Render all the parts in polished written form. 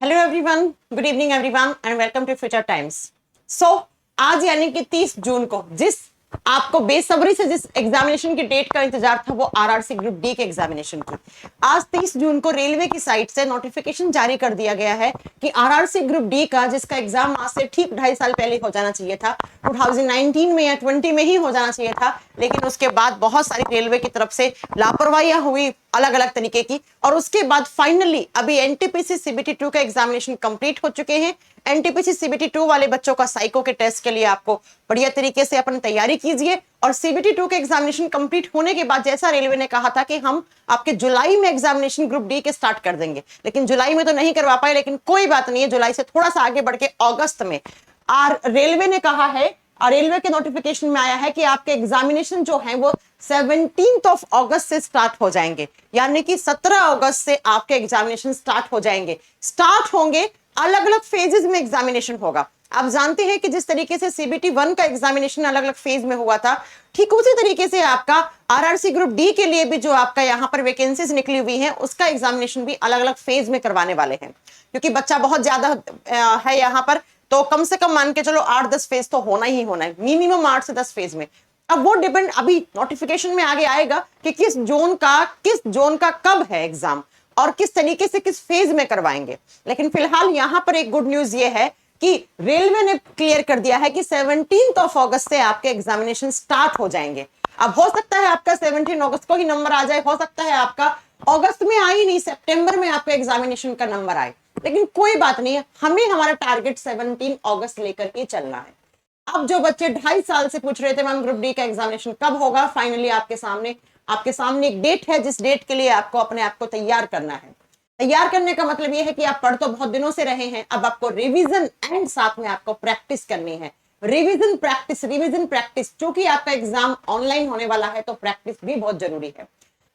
Hello everyone, good evening everyone and welcome to future times. So आज यानी कि 30 जून को जिस आपको बेसब्री से जिस एग्जामिनेशन की डेट का इंतजार था वो आरआरसी ग्रुप डी के एग्जामिनेशन की, आज 30 जून को रेलवे की साइट से नोटिफिकेशन जारी कर दिया गया है कि आरआरसी ग्रुप डी का जिसका एग्जाम आज से ठीक 2.5 साल पहले हो जाना चाहिए था, 2019 में या 20 में ही हो जाना चाहिए था, लेकिन उसके बाद बहुत सारी रेलवे की तरफ से लापरवाहियां हुई अलग अलग तरीके की, और उसके बाद फाइनली अभी एनटीपीसी सीबीटी 2 का एग्जामिनेशन कंप्लीट हो चुके हैं। एनटीपीसी सीबीटी 2 वाले बच्चों का साइको के टेस्ट के लिए आपको बढ़िया तरीके से अपनी तैयारी कीजिए, और सीबीटी 2 के एग्जामिनेशन कंप्लीट होने के बाद जैसा रेलवे ने कहा था कि हम आपके जुलाई में एग्जामिनेशन ग्रुप डी के स्टार्ट कर देंगे, लेकिन जुलाई में तो नहीं करवा पाए, लेकिन कोई बात नहीं है, जुलाई से थोड़ा सा आगे बढ़ के अगस्त में रेलवे ने कहा है और रेलवे के नोटिफिकेशन में आया है कि आपके एग्जामिनेशन जो है वो 17 अगस्त से स्टार्ट हो जाएंगे, यानी कि 17 अगस्त से आपके एग्जामिनेशन स्टार्ट हो जाएंगे। स्टार्ट होंगे, अलग अलग फेजेस में एग्जामिनेशन होगा। आप जानते हैं कि जिस तरीके से सीबीटी 1 का एग्जामिनेशन अलग अलग फेज में हुआ था, ठीक उसी तरीके से आपका आरआरसी ग्रुप डी के लिए भी जो आपका यहाँ पर वैकेंसीज निकली हुई है उसका एग्जामिनेशन भी अलग अलग फेज में करवाने वाले हैं, क्योंकि बच्चा बहुत ज्यादा है यहाँ पर, तो कम से कम मान के चलो 8-10 फेज तो होना ही होना है, मिनिमम 8 से 10 फेज में। अब वो डिपेंड अभी नोटिफिकेशन में आगे आएगा कि किस जोन का कब है एग्जाम और किस तरीके से किस फेज में करवाएंगे। लेकिन फिलहाल यहां पर एक गुड न्यूज ये है कि रेलवे ने क्लियर कर दिया है कि 17 अगस्त से आपके एग्जामिनेशन स्टार्ट हो जाएंगे। अब हो सकता है आपका 17 अगस्त को ही नंबर आ जाए, हो सकता है आपका अगस्त में आए नहीं, सितंबर में आपका एग्जामिनेशन का नंबर आए, लेकिन कोई बात नहीं है, हमें हमारा टारगेट 17 अगस्त लेकर के चलना है। अब जो बच्चे 2.5 साल से पूछ रहे थे मैम ग्रुप डी का एग्जामिनेशन कब होगा, फाइनली आपके सामने एक डेट है जिस डेट के लिए आपको अपने आप को तैयार करना है। तैयार करने का मतलब यह है कि आप पढ़ तो बहुत दिनों से रहे हैं, अब आपको रिवीजन एंड साथ में आपको प्रैक्टिस करनी है। रिवीजन प्रैक्टिस, क्योंकि आपका एग्जाम ऑनलाइन होने वाला है तो प्रैक्टिस भी बहुत जरूरी है।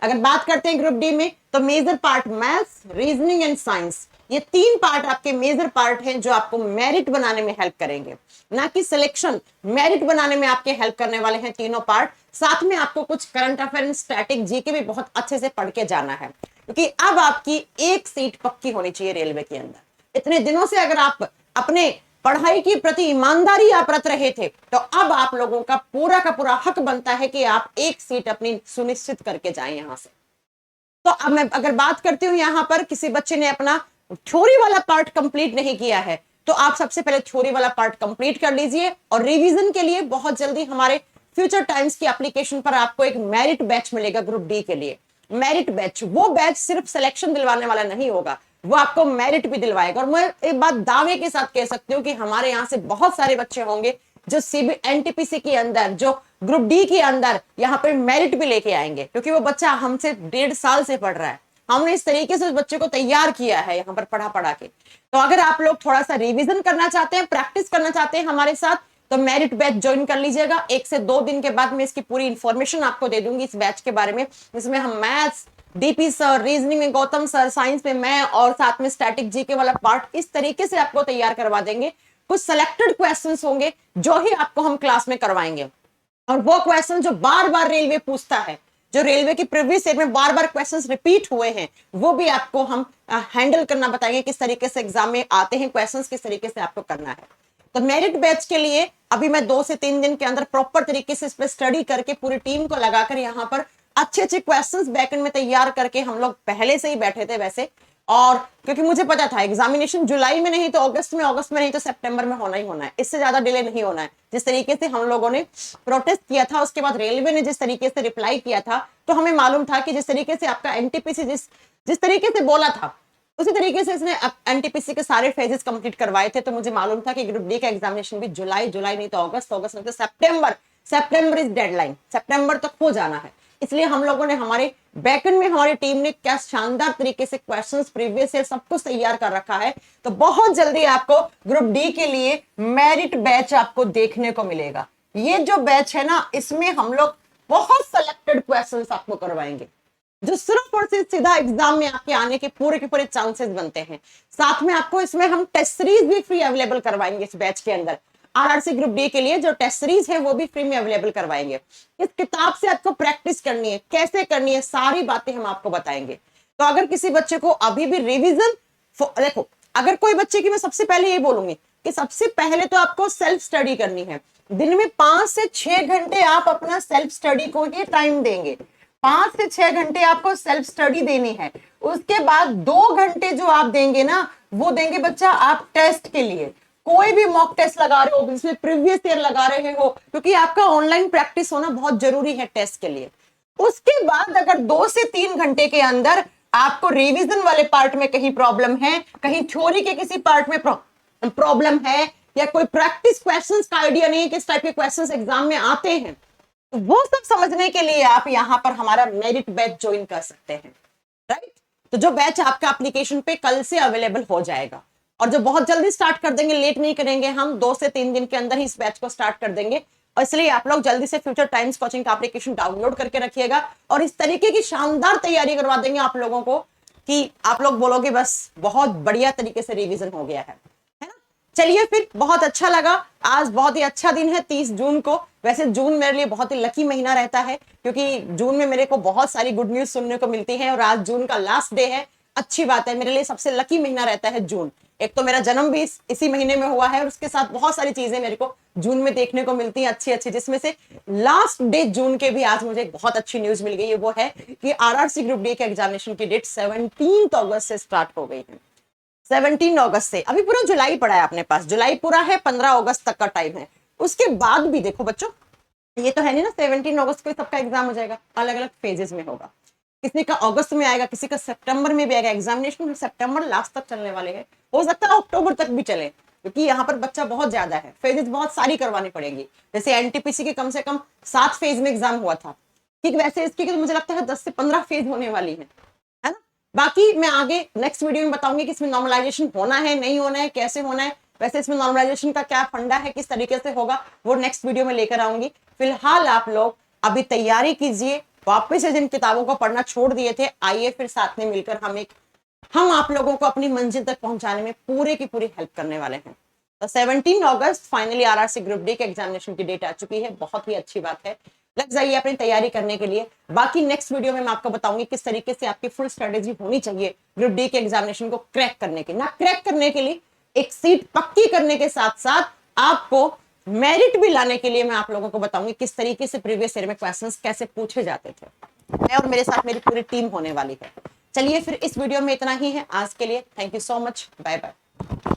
अगर बात करते हैं ग्रुप डी में, तो major part maths, reasoning and science, ये 3 पार्ट आपके मेजर पार्ट हैं जो आपको मेरिट बनाने में हेल्प करेंगे, ना कि सिलेक्शन। मेरिट बनाने में आपके हेल्प करने वाले हैं तीनों पार्ट। साथ में आपको कुछ करंट अफेयर, स्टैटिक, जीके भी बहुत अच्छे से पढ़ के जाना है, क्योंकि अब आपकी एक सीट पक्की होनी चाहिए रेलवे के अंदर। इतने दिनों से अगर आप अपने पढ़ाई के प्रति ईमानदारी आप रत रहे थे, तो अब आप लोगों का पूरा हक बनता है कि आप एक सीट अपनी सुनिश्चित करके जाएं यहां से। तो अब मैं अगर बात करती हूं, यहां पर किसी बच्चे ने अपना थ्योरी वाला पार्ट कंप्लीट नहीं किया है, तो आप सबसे पहले थ्योरी वाला पार्ट कंप्लीट कर लीजिए, और रिवीजन के लिए बहुत जल्दी हमारे फ्यूचर टाइम्स की एप्लीकेशन पर आपको एक मेरिट बैच मिलेगा ग्रुप डी के लिए। मेरिट बैच, वो बैच सिर्फ सिलेक्शन दिलवाने वाला नहीं होगा, वो आपको मेरिट भी दिलवाएगा। और मैं एक बात दावे के साथ कह सकती हूँ कि हमारे यहाँ से बहुत सारे बच्चे होंगे जो एनटीपीसी के अंदर, जो ग्रुप डी के अंदर यहाँ पर मेरिट भी लेके आएंगे, क्योंकि वो बच्चा हमसे 1.5 साल से पढ़ रहा है, हमने इस तरीके से उस बच्चे को तैयार किया है यहाँ पर पढ़ा के। तो अगर आप लोग थोड़ा सा रिवीजन करना चाहते हैं, प्रैक्टिस करना चाहते हैं हमारे साथ, तो मेरिट बैच ज्वाइन कर लीजिएगा। 1 से 2 दिन के बाद मैं इसकी पूरी इंफॉर्मेशन आपको दे दूंगी इस बैच के बारे में, जिसमें हम मैथ्स, डीपी सर, रीजनिंग में गौतम सर, साइंस में मैं, और साथ में स्टैटिक जीके वाला पार्ट इस तरीके से आपको तैयार करवा देंगे। कुछ सिलेक्टेड क्वेश्चंस होंगे जो ही आपको हम क्लास में करवाएंगे, और वो क्वेश्चन जो बार बार रेलवे पूछता है, जो रेलवे की प्रीवियस ईयर में बार बार क्वेश्चंस रिपीट हुए हैं, वो भी आपको हम हैंडल करना बताएंगे, किस तरीके से एग्जाम में आते हैं क्वेश्चंस, किस तरीके से आपको करना है। तो मेरिट बैच के लिए अभी मैं 2 से 3 दिन के अंदर प्रॉपर तरीके से इस पर स्टडी करके पूरी टीम को लगाकर यहाँ पर अच्छे क्वेश्चंस बैकएंड में तैयार करके हम लोग पहले से ही बैठे थे वैसे, और क्योंकि मुझे पता था एग्जामिनेशन जुलाई में नहीं तो अगस्त में नहीं तो सितंबर में होना ही होना है, इससे ज्यादा डिले नहीं होना है। जिस तरीके से हम लोगों ने प्रोटेस्ट किया था, उसके बाद रेलवे ने जिस तरीके से रिप्लाई किया था, तो हमें मालूम था कि जिस तरीके से आपका एनटीपीसी जिस तरीके से बोला था, उसी तरीके से इसने एनटीपीसी के सारे फेजेस कंप्लीट करवाए थे। तो मुझे मालूम था कि ग्रुप डी का एग्जामिनेशन भी जुलाई नहीं तो अगस्त नहीं तो सितंबर इज डेडलाइन, सितंबर तक हो जाना है। इसलिए हम लोगों ने हमारे बैकएंड में, हमारी टीम ने क्या शानदार तरीके से क्वेश्चंस प्रीवियस ईयर सब कुछ तैयार कर रखा है। तो बहुत जल्दी आपको ग्रुप डी के लिए मेरिट बैच आपको देखने को मिलेगा। ये जो बैच है ना, इसमें हम लोग बहुत सिलेक्टेड क्वेश्चंस आपको करवाएंगे, जो सिर्फ और सिर्फ सीधा एग्जाम में आपके आने के पूरे चांसेस बनते हैं। साथ में आपको इसमें हम टेस्ट सीरीज भी फ्री अवेलेबल करवाएंगे इस बैच के अंदर। आरआरसी ग्रुप डी के लिए जो टेस्ट सीरीज है वो भी फ्री में अवेलेबल करवाएंगे। इस किताब से आपको प्रैक्टिस करनी है, कैसे करनी है, सारी बातें हम आपको बताएंगे। तो अगर किसी बच्चे को अभी भी रिवीजन, देखो अगर कोई बच्चे की, मैं सबसे पहले ये बोलूंगी कि सबसे पहले तो आपको सेल्फ स्टडी करनी है। दिन में 5 से 6 घंटे आप अपना सेल्फ स्टडी को ही टाइम देंगे। 5 से 6 घंटे आपको सेल्फ स्टडी देनी है। उसके बाद 2 घंटे जो आप देंगे ना, वो देंगे बच्चा आप टेस्ट के लिए। कोई भी मॉक टेस्ट लगा रहे हो, जिसमें प्रीवियस ईयर लगा रहे हो, क्योंकि आपका ऑनलाइन प्रैक्टिस होना बहुत जरूरी है टेस्ट के लिए। उसके बाद अगर 2 से 3 घंटे के अंदर आपको रिवीजन वाले पार्ट में कहीं प्रॉब्लम है, कहीं थ्योरी के किसी पार्ट में प्रॉब्लम है, या कोई प्रैक्टिस क्वेश्चंस का आइडिया नहीं है किस टाइप के क्वेश्चंस एग्जाम में आते हैं, तो वो सब समझने के लिए आप यहां पर हमारा मेरिट बैच ज्वाइन कर सकते हैं, राइट। तो जो बैच आपका एप्लीकेशन पे कल से अवेलेबल हो जाएगा, और जो बहुत जल्दी स्टार्ट कर देंगे, लेट नहीं करेंगे हम, 2 से 3 दिन के अंदर ही इस बैच को स्टार्ट कर देंगे। और इसलिए आप लोग जल्दी से फ्यूचर टाइम्स कोचिंग का एप्लीकेशन डाउनलोड करके रखिएगा, और इस तरीके की शानदार तैयारी करवा देंगे आप लोगों को कि आप लोग बोलोगे बस बहुत बढ़िया तरीके से रिवीजन हो गया है ना। चलिए फिर, बहुत अच्छा लगा, आज बहुत ही अच्छा दिन है 30 जून को। वैसे जून मेरे लिए बहुत ही लकी महीना रहता है, क्योंकि जून में मेरे को बहुत सारी गुड न्यूज सुनने को मिलती है, और आज जून का लास्ट डे है। अच्छी बात है, मेरे लिए सबसे लकी महीना रहता है जून। एक तो मेरा जन्म भी इसी महीने में हुआ है, और उसके साथ बहुत सारी चीजें मेरे को जून में देखने को मिलती हैं अच्छी अच्छी, जिसमें से लास्ट डे जून के भी आज मुझे एक बहुत अच्छी न्यूज मिल गई है। वो है कि आरआरसी ग्रुप डी के एग्जामिनेशन की डेट 17 अगस्त से स्टार्ट हो गई है। 17 अगस्त से, अभी पूरा जुलाई पड़ा है अपने पास, जुलाई पूरा है, 15 अगस्त तक का टाइम है। उसके बाद भी देखो बच्चों, ये तो है नहीं ना 17 अगस्त को सबका एग्जाम हो जाएगा, अलग अलग फेजेस में होगा। किसी का अगस्त में आएगा, किसी का सितंबर में भी आएगा। एग्जामिनेशन सितंबर लास्ट तक चलने वाले हैं, हो सकता है अक्टूबर तक भी चले, क्योंकि यहाँ पर बच्चा बहुत ज्यादा है, फेजेस बहुत सारी करवानी पड़ेगी। जैसे एनटीपीसी के कम से कम 7 फेज में एग्जाम हुआ था, ठीक वैसे इसकी तो मुझे लगता है 10 से 15 फेज होने वाली है ना। बाकी मैं आगे नेक्स्ट वीडियो में बताऊंगी कि इसमें नॉर्मलाइजेशन होना है, नहीं होना है, कैसे होना है। वैसे इसमें नॉर्मलाइजेशन का क्या फंडा है, किस तरीके से होगा, वो नेक्स्ट वीडियो में लेकर आऊंगी। फिलहाल आप लोग अभी तैयारी कीजिए, वापस से जिन किताबों को पढ़ना छोड़ दिए थे, आइए फिर साथ में मिलकर हम आप लोगों को अपनी मंजिल तक पहुंचाने में पूरे की पूरी हेल्प करने वाले हैं। तो 17 अगस्त फाइनली आरआरसी ग्रुप डी के एग्जामिनेशन की डेट आ चुकी है, बहुत ही अच्छी बात है। लग जाइए अपनी तैयारी करने के लिए। बाकी नेक्स्ट वीडियो में मैं आपको बताऊंगी किस तरीके से आपकी फुल स्ट्रेटेजी होनी चाहिए ग्रुप डी के एग्जामिनेशन को क्रैक करने की। ना क्रैक करने के लिए, एक सीट पक्की करने के साथ साथ आपको मेरिट भी लाने के लिए मैं आप लोगों को बताऊंगी किस तरीके से प्रीवियस ईयर में क्वेश्चंस कैसे पूछे जाते थे। मैं और मेरे साथ मेरी पूरी टीम होने वाली है। चलिए फिर इस वीडियो में इतना ही है आज के लिए। Thank you so much, bye bye.